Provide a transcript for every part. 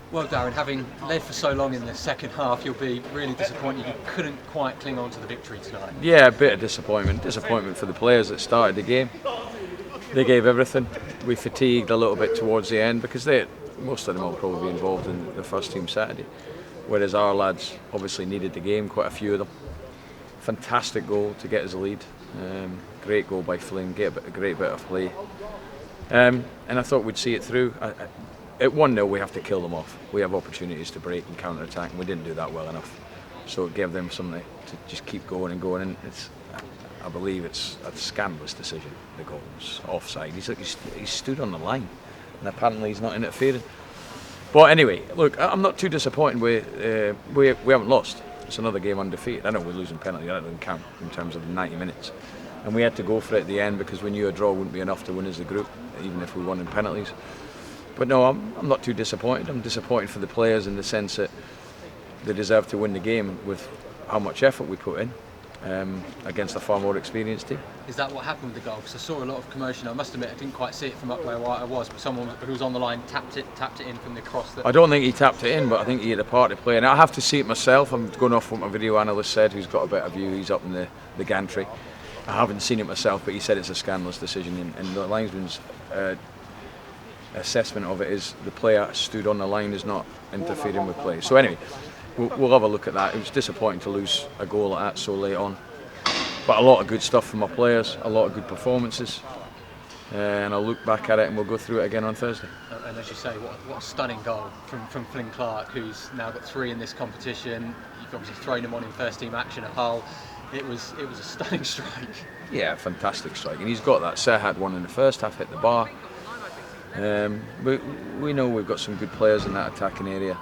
Well, Darren, having led for so long in the second half, you'll be really disappointed you couldn't quite cling on to the victory tonight. Yeah, a bit of disappointment. Disappointment for the players that started the game. They gave everything. We fatigued a little bit towards the end because most of them will probably be involved in the first team Saturday. Whereas our lads obviously needed the game, quite a few of them. Fantastic goal to get us a lead. Great goal by Flynn, get a great bit of play. And I thought we'd see it through. At 1-0 we have to kill them off. We have opportunities to break and counter-attack, and we didn't do that well enough. So it gave them something to just keep going and going. And I believe it's a scandalous decision. The goal's offside. He stood on the line, and apparently he's not interfering. But anyway, look, I'm not too disappointed. We haven't lost. It's another game undefeated. I know we're losing penalty. That doesn't count in terms of the 90 minutes. And we had to go for it at the end because we knew a draw wouldn't be enough to win as a group, even if we won in penalties. But no, I'm not too disappointed. I'm disappointed for the players in the sense that they deserve to win the game with how much effort we put in against a far more experienced team. Is that what happened with the goal? Because I saw a lot of commotion. I must admit, I didn't quite see it from up where I was, but someone who was on the line tapped it in from the cross. I don't think he tapped it in, but I think he had a part to play. And I have to see it myself. I'm going off what my video analyst said, who's got a better view. He's up in the gantry. I haven't seen it myself, but he said it's a scandalous decision, and the linesman's assessment of it is the player stood on the line is not interfering with play. So anyway, we'll have a look at that. It was disappointing to lose a goal like that so late on, but a lot of good stuff from our players, a lot of good performances, and I'll look back at it and we'll go through it again on Thursday. And as you say, what a stunning goal from Flynn Clark, who's now got 3 in this competition. You've obviously thrown him on in first team action at Hull. It was a stunning strike. Yeah, fantastic strike, and he's got that. Ser had one in the first half, hit the bar. We know we've got some good players in that attacking area,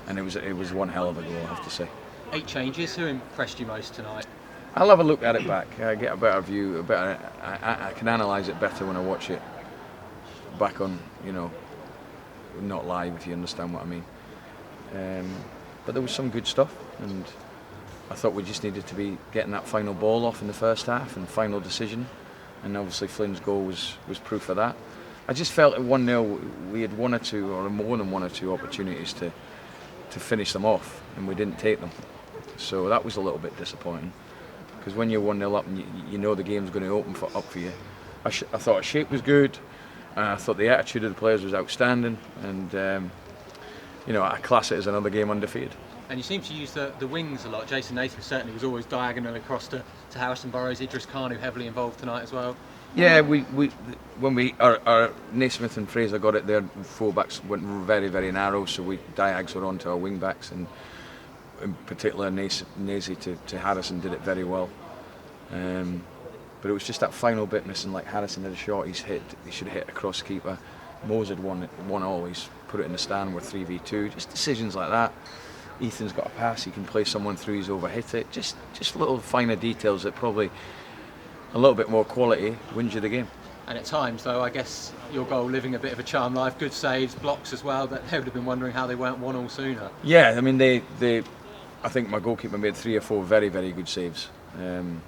and it was one hell of a goal, I have to say. 8 changes. Who impressed you most tonight? I'll have a look at it back. I get a better view. I can analyse it better when I watch it back on, not live, if you understand what I mean. But there was some good stuff, and I thought we just needed to be getting that final ball off in the first half and final decision. And obviously Flynn's goal was proof of that. I just felt at 1-0 we had one or two, or more than one or two opportunities to finish them off, and we didn't take them. So that was a little bit disappointing, because when you're 1-0 up and you know the game's going to open up for you. I thought our shape was good, and I thought the attitude of the players was outstanding, and I class it as another game undefeated. And you seem to use the wings a lot. Jason Naismith certainly was always diagonal across to Harrison Burrows. Idris Khan, who heavily involved tonight as well. Yeah, when our Naismith and Fraser got it there, full-backs went very, very narrow, so we diags were onto our wing-backs, and in particular Naisy to Harrison did it very well. But it was just that final bit missing. Like Harrison had a shot, he should have hit across keeper. Mose had won always, put it in the stand with 3v2, just decisions like that. Ethan's got a pass, he can play someone through, he's overhit it. Just little finer details that probably a little bit more quality wins you the game. And at times, though, I guess your goal living a bit of a charm life, good saves, blocks as well, that they would have been wondering how they weren't 1-1 sooner. Yeah, I mean, I think my goalkeeper made 3 or 4 very, very good saves. And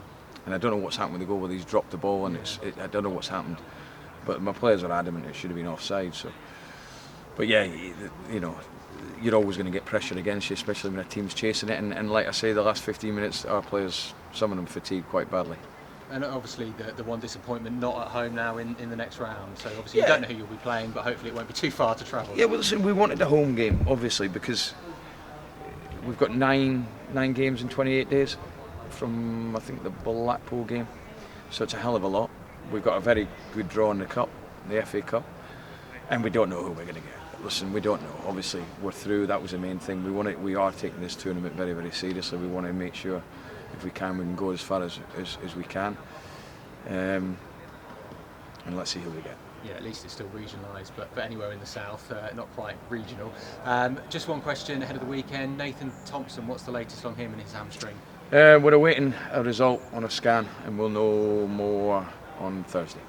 I don't know what's happened with the goal, whether he's dropped the ball, and I don't know what's happened. But my players are adamant it should have been offside. So, but yeah, you're always going to get pressure against you, especially when a team's chasing it. And like I say, the last 15 minutes, our players, some of them fatigued quite badly. And obviously the one disappointment, not at home now in the next round. So obviously you don't know who you'll be playing, but hopefully it won't be too far to travel. Yeah, well, listen, we wanted a home game, obviously, because we've got nine games in 28 days from, I think, the Blackpool game. So it's a hell of a lot. We've got a very good draw in the Cup, the FA Cup, and we don't know who we're going to get. Listen, we don't know. Obviously, we're through. That was the main thing. We are taking this tournament very, very seriously. We want to make sure, if we can go as far as we can. And let's see who we get. Yeah, at least it's still regionalised, but anywhere in the south, not quite regional. Just one question ahead of the weekend. Nathan Thompson, what's the latest on him and his hamstring? We're awaiting a result on a scan, and we'll know more on Thursday.